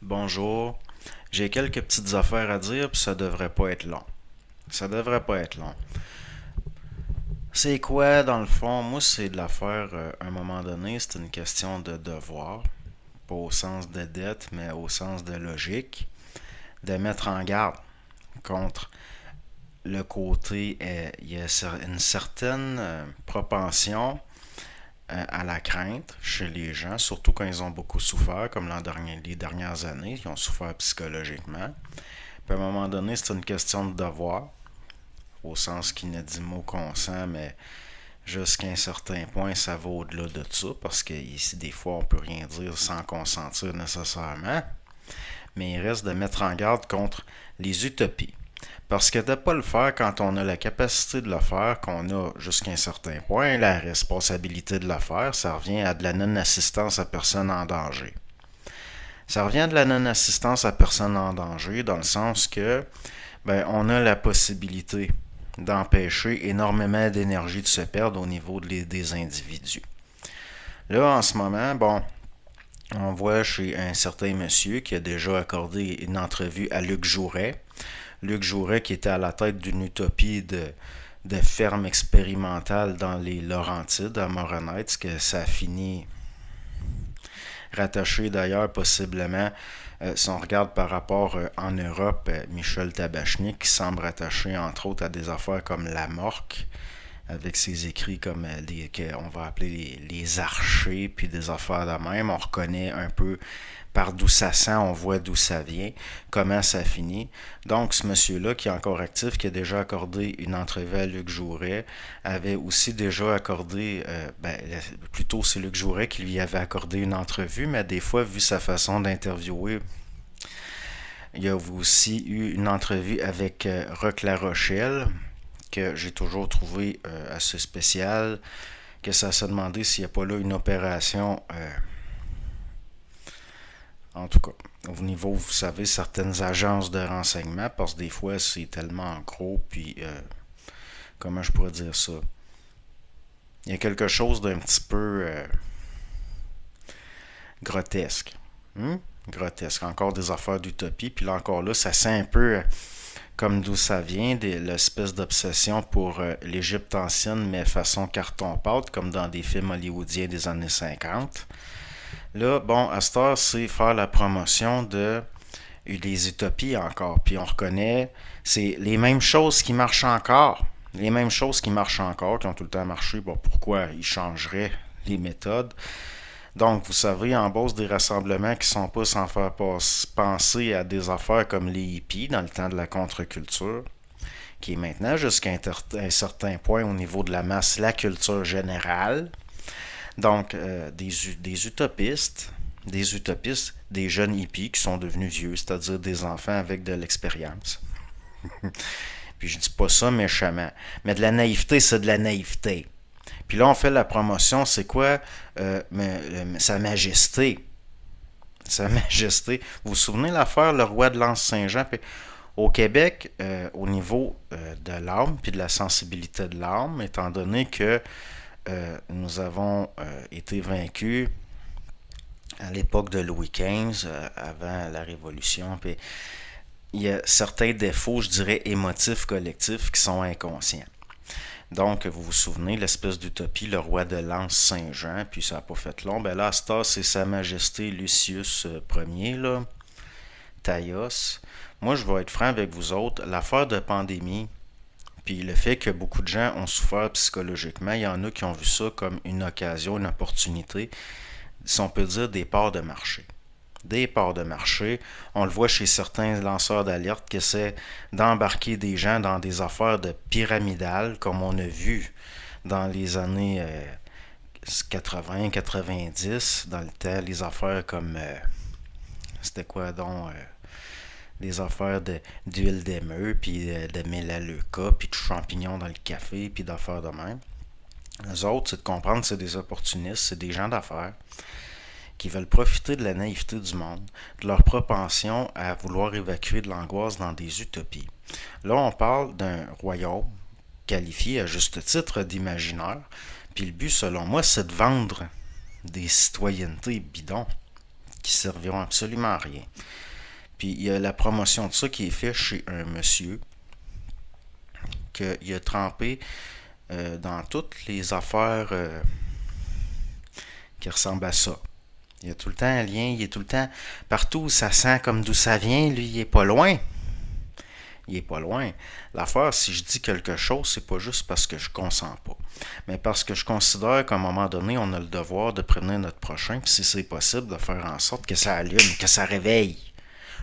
Bonjour, j'ai quelques petites affaires à dire, puis ça devrait pas être long. Ça devrait pas être long. C'est quoi, dans le fond? Moi, c'est de l'affaire, à un moment donné, c'est une question de devoir, pas au sens de dette, mais au sens de logique, de mettre en garde contre le côté, il y a une certaine propension à la crainte chez les gens, surtout quand ils ont beaucoup souffert, comme les dernières années, ils ont souffert psychologiquement. Puis à un moment donné, c'est une question de devoir, au sens qu'il ne dit mot consent, mais jusqu'à un certain point, ça va au-delà de ça, parce que ici, des fois, on peut rien dire sans consentir nécessairement. Mais il reste de mettre en garde contre les utopies. Parce que de ne pas le faire quand on a la capacité de le faire, qu'on a jusqu'à un certain point la responsabilité de le faire, ça revient à de la non-assistance à personne en danger. Ça revient à de la non-assistance à personne en danger dans le sens que on a la possibilité d'empêcher énormément d'énergie de se perdre au niveau des individus. Là, en ce moment, on voit chez un certain monsieur qui a déjà accordé une entrevue à Luc Jouret. Luc Jouret qui était à la tête d'une utopie de ferme expérimentale dans les Laurentides à Moronite, que ça a fini rattaché d'ailleurs possiblement, si on regarde par rapport en Europe, Michel Tabachnik qui semble rattaché entre autres à des affaires comme la Morque, avec ses écrits comme qu'on va appeler les archers, puis des affaires de même. On reconnaît un peu par d'où ça sent, on voit d'où ça vient, comment ça finit. Donc, ce monsieur-là, qui est encore actif, qui a déjà accordé une entrevue à Luc Jouret, avait aussi déjà accordé, plutôt c'est Luc Jouret qui lui avait accordé une entrevue, mais des fois, vu sa façon d'interviewer, il y a aussi eu une entrevue avec Roch La Rochelle, que j'ai toujours trouvé assez spécial, que ça se demandé s'il n'y a pas là une opération, en tout cas, au niveau, vous savez, certaines agences de renseignement, parce que des fois, c'est tellement gros, puis, comment je pourrais dire ça? Il y a quelque chose d'un petit peu grotesque. Hmm? Grotesque. Encore des affaires d'utopie, puis là encore là, ça sent un peu comme d'où ça vient, l'espèce d'obsession pour l'Égypte ancienne, mais façon carton-pâte, comme dans des films hollywoodiens des années 50. Là, à cette heure, c'est faire la promotion de les utopies encore. Puis on reconnaît, c'est les mêmes choses qui marchent encore. Les mêmes choses qui marchent encore, qui ont tout le temps marché. Pourquoi ils changeraient les méthodes? Donc, vous savez, en bosse des rassemblements qui sont pas sans faire penser à des affaires comme les hippies dans le temps de la contre-culture, qui est maintenant jusqu'à un certain point au niveau de la masse, la culture générale. Donc, des utopistes, des jeunes hippies qui sont devenus vieux, c'est-à-dire des enfants avec de l'expérience. Puis je dis pas ça méchamment, mais de la naïveté, c'est de la naïveté. Puis là, on fait la promotion, c'est quoi Sa Majesté. Sa Majesté. Vous vous souvenez l'affaire, le roi de l'Anse-Saint-Jean? Puis, au Québec, au niveau de l'âme, puis de la sensibilité de l'âme, étant donné que nous avons été vaincus à l'époque de Louis XV, avant la Révolution, puis il y a certains défauts, je dirais, émotifs collectifs qui sont inconscients. Donc, vous vous souvenez, l'espèce d'utopie, le roi de l'Anse Saint-Jean, puis ça n'a pas fait long. Ben là, à cette c'est Sa Majesté Lucius Ier, là, Taïos. Moi, je vais être franc avec vous autres. L'affaire de pandémie, puis le fait que beaucoup de gens ont souffert psychologiquement, il y en a qui ont vu ça comme une occasion, une opportunité, si on peut dire des parts de marché. Des parts de marché. On le voit chez certains lanceurs d'alerte qui essaient d'embarquer des gens dans des affaires de pyramidales, comme on a vu dans les années 80-90, dans le temps, les affaires comme c'était quoi donc des affaires d'huile d'émeu, puis de mélaleuca, puis de champignons dans le café, puis d'affaires de même. Les autres, c'est de comprendre que c'est des opportunistes, c'est des gens d'affaires qui veulent profiter de la naïveté du monde, de leur propension à vouloir évacuer de l'angoisse dans des utopies. Là, on parle d'un royaume qualifié à juste titre d'imaginaire, puis le but, selon moi, c'est de vendre des citoyennetés bidons qui serviront absolument à rien. Puis il y a la promotion de ça qui est faite chez un monsieur qu'il a trempé dans toutes les affaires qui ressemblent à ça. Il y a tout le temps un lien, il est tout le temps partout où ça sent comme d'où ça vient, lui, il est pas loin. Il est pas loin. L'affaire, si je dis quelque chose, c'est pas juste parce que je consens pas, mais parce que je considère qu'à un moment donné, on a le devoir de prévenir notre prochain, puis si c'est possible, de faire en sorte que ça allume, que ça réveille,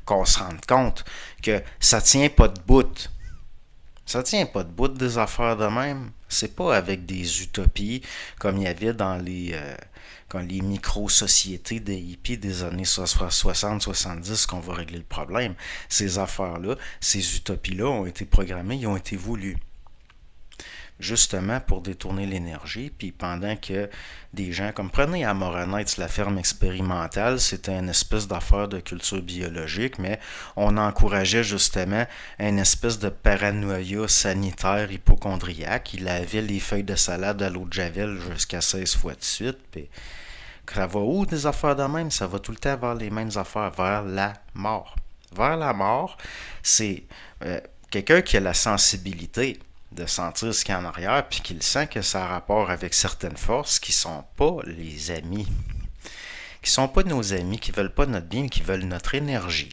qu'on se rende compte que ça tient pas de bout. Ça tient pas de bout des affaires de même. C'est pas avec des utopies comme il y avait dans les micro-sociétés des hippies des années 60-70 qu'on va régler le problème. Ces affaires-là, ces utopies-là ont été programmées, ils ont été voulues. Justement pour détourner l'énergie, puis pendant que des gens, comme prenez à Moronite, la ferme expérimentale, c'était une espèce d'affaire de culture biologique, mais on encourageait justement une espèce de paranoïa sanitaire hypochondriaque. Il avait les feuilles de salade à l'eau de javel jusqu'à 16 fois de suite, puis ça va où des affaires de même? Ça va tout le temps vers les mêmes affaires, vers la mort. Vers la mort, c'est quelqu'un qui a la sensibilité de sentir ce qu'il y a en arrière, puis qu'il sent que ça a rapport avec certaines forces qui sont pas les amis, qui sont pas nos amis, qui veulent pas notre bien, qui veulent notre énergie.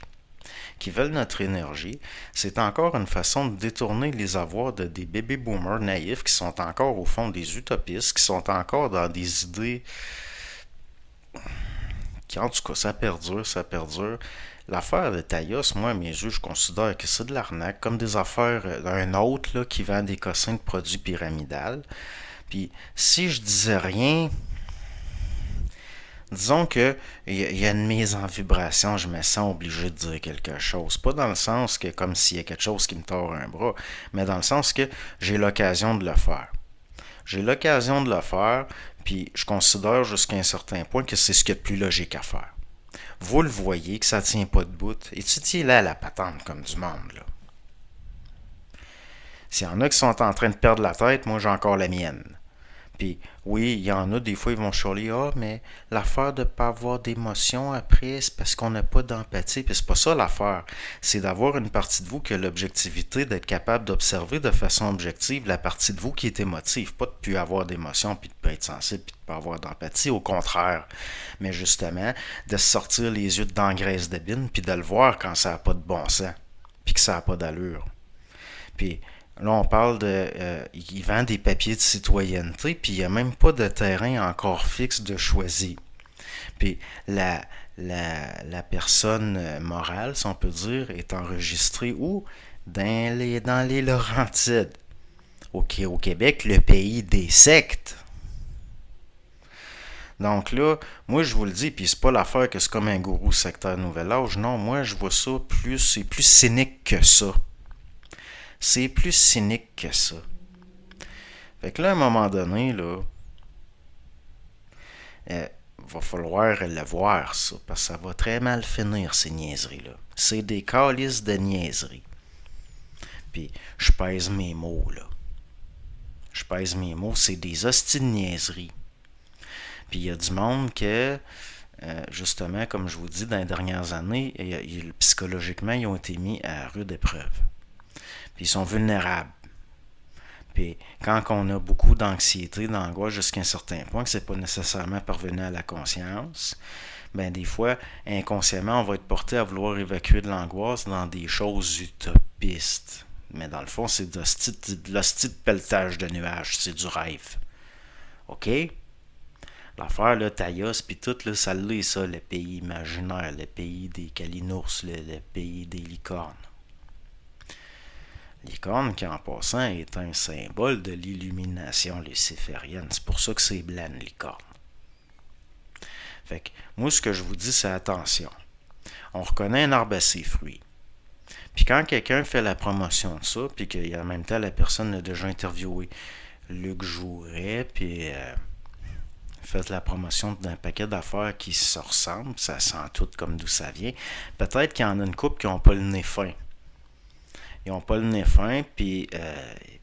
Qui veulent notre énergie, c'est encore une façon de détourner les avoirs de des baby boomers naïfs qui sont encore au fond des utopistes, qui sont encore dans des idées qui, en tout cas, ça perdure, ça perdure. L'affaire de Taïos, moi, à mes yeux, je considère que c'est de l'arnaque, comme des affaires d'un autre là, qui vend des cossins de produits pyramidales. Puis, si je disais rien, disons que il y a une mise en vibration, je me sens obligé de dire quelque chose. Pas dans le sens que comme s'il y a quelque chose qui me tord un bras, mais dans le sens que j'ai l'occasion de le faire. J'ai l'occasion de le faire, puis je considère jusqu'à un certain point que c'est ce qu'il y a de plus logique à faire. Vous le voyez que ça tient pas de bout. Étudiez là la patente comme du monde, là. S'il y en a qui sont en train de perdre la tête, moi j'ai encore la mienne. Puis oui, il y en a des fois ils vont chialer, ah mais l'affaire de ne pas avoir d'émotion après, c'est parce qu'on n'a pas d'empathie. Puis c'est pas ça l'affaire. C'est d'avoir une partie de vous qui a l'objectivité d'être capable d'observer de façon objective la partie de vous qui est émotive. Pas de plus avoir d'émotion, puis de pas être sensible, puis de pas avoir d'empathie. Au contraire. Mais justement, de se sortir les yeux dedans graisse de bine, puis de le voir quand ça n'a pas de bon sens, puis que ça n'a pas d'allure. Puis là, on parle de... il vend des papiers de citoyenneté, puis il n'y a même pas de terrain encore fixe de choisi. Puis la personne morale, si on peut dire, est enregistrée où? Dans les Laurentides. Au Québec, le pays des sectes. Donc là, moi je vous le dis, puis c'est pas l'affaire que c'est comme un gourou sectaire nouvel âge. Non, moi je vois ça plus... C'est plus cynique que ça. C'est plus cynique que ça. Fait que là, à un moment donné, là, va falloir le voir, ça, parce que ça va très mal finir, ces niaiseries-là. C'est des calices de niaiseries. Puis, je pèse mes mots, là. Je pèse mes mots, c'est des hosties de niaiseries. Puis, il y a du monde que, justement, comme je vous dis, dans les dernières années, psychologiquement, ils ont été mis à rude épreuve. Puis ils sont vulnérables. Puis quand on a beaucoup d'anxiété, d'angoisse jusqu'à un certain point, que c'est pas nécessairement parvenu à la conscience, ben des fois, inconsciemment, on va être porté à vouloir évacuer de l'angoisse dans des choses utopistes. Mais dans le fond, c'est de l'hostie de pelletage de nuages, c'est du rêve. OK? L'affaire, là, Taïos, puis tout, là, ça l'est, ça, le pays imaginaire, le pays des calinours, le pays des licornes. Licorne, qui en passant est un symbole de l'illumination luciférienne. C'est pour ça que c'est blanc, une licorne. Fait que, moi, ce que je vous dis, c'est attention. On reconnaît un arbre à ses fruits. Puis quand quelqu'un fait la promotion de ça, puis qu'en même temps, la personne a déjà interviewé Luc Jouret, puis fait la promotion d'un paquet d'affaires qui se ressemblent, ça sent tout comme d'où ça vient, peut-être qu'il y en a une couple qui n'ont pas le nez fin. Ils n'ont pas le nez fin, puis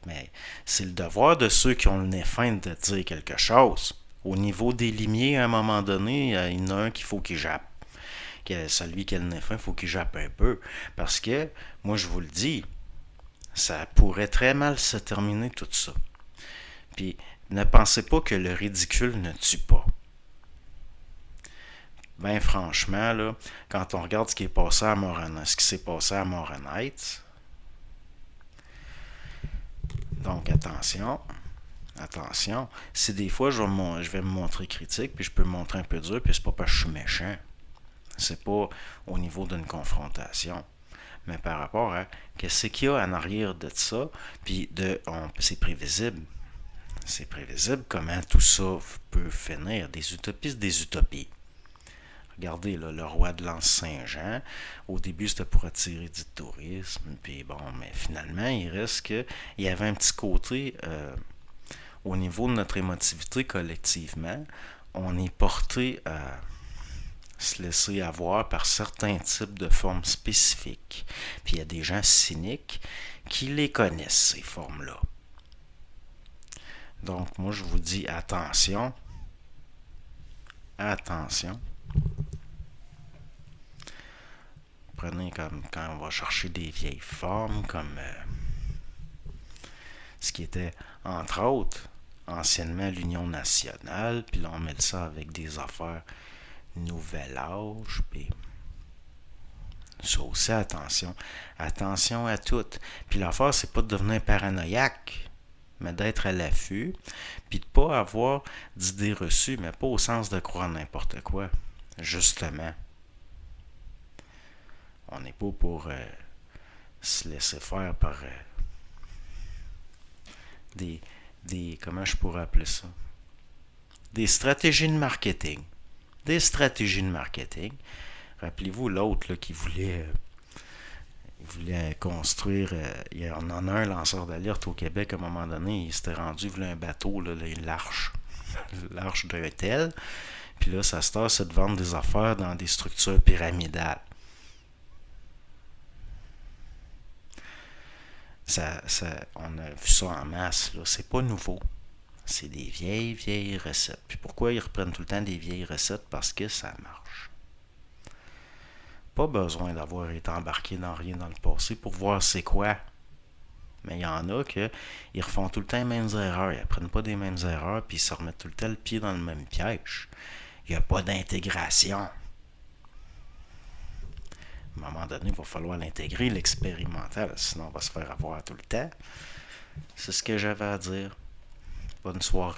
mais c'est le devoir de ceux qui ont le nez fin de dire quelque chose. Au niveau des limiers, à un moment donné, il y en a un qu'il faut qu'il jappe. celui qui a le nez fin, il faut qu'il jappe un peu. Parce que, moi je vous le dis, ça pourrait très mal se terminer tout ça. Puis, ne pensez pas que le ridicule ne tue pas. Ben franchement, là, quand on regarde ce qui s'est passé à Morin Heights, donc attention, si des fois je vais me montrer critique, puis je peux me montrer un peu dur, puis c'est pas parce que je suis méchant. C'est pas au niveau d'une confrontation. Mais par rapport à qu'est-ce qu'il y a en arrière de ça, puis c'est prévisible. C'est prévisible comment tout ça peut finir. Des utopies, des utopies. Regardez, là, le roi de l'Anse Saint-Jean, au début, c'était pour attirer du tourisme, puis bon, mais finalement, il reste que il y avait un petit côté au niveau de notre émotivité collectivement, on est porté à se laisser avoir par certains types de formes spécifiques. Puis il y a des gens cyniques qui les connaissent, ces formes-là. Donc, moi, je vous dis attention. Attention. Prenez comme quand on va chercher des vieilles formes, comme ce qui était, entre autres, anciennement l'Union nationale, puis là, on met ça avec des affaires nouvel âge, puis ça aussi, attention. Attention à tout. Puis l'affaire, c'est pas de devenir paranoïaque, mais d'être à l'affût, puis de pas avoir d'idées reçues, mais pas au sens de croire n'importe quoi. Justement. On n'est pas pour se laisser faire par comment je pourrais appeler ça? Des stratégies de marketing. Des stratégies de marketing. Rappelez-vous l'autre là, qui voulait construire. Il y en a un lanceur d'alerte au Québec à un moment donné. Il s'était rendu, il voulait un bateau, là, l'arche. L'arche d'un tel. Puis là, sa star, c'est de vendre des affaires dans des structures pyramidales. On a vu ça en masse, là. C'est pas nouveau. C'est des vieilles recettes. Puis pourquoi ils reprennent tout le temps des vieilles recettes? Parce que ça marche. Pas besoin d'avoir été embarqué dans rien dans le passé pour voir c'est quoi. Mais il y en a que ils refont tout le temps les mêmes erreurs. Ils apprennent pas des mêmes erreurs, puis ils se remettent tout le temps le pied dans le même piège. Il n'y a pas d'intégration. À un moment donné, il va falloir l'intégrer, l'expérimental, sinon on va se faire avoir tout le temps. C'est ce que j'avais à dire. Bonne soirée.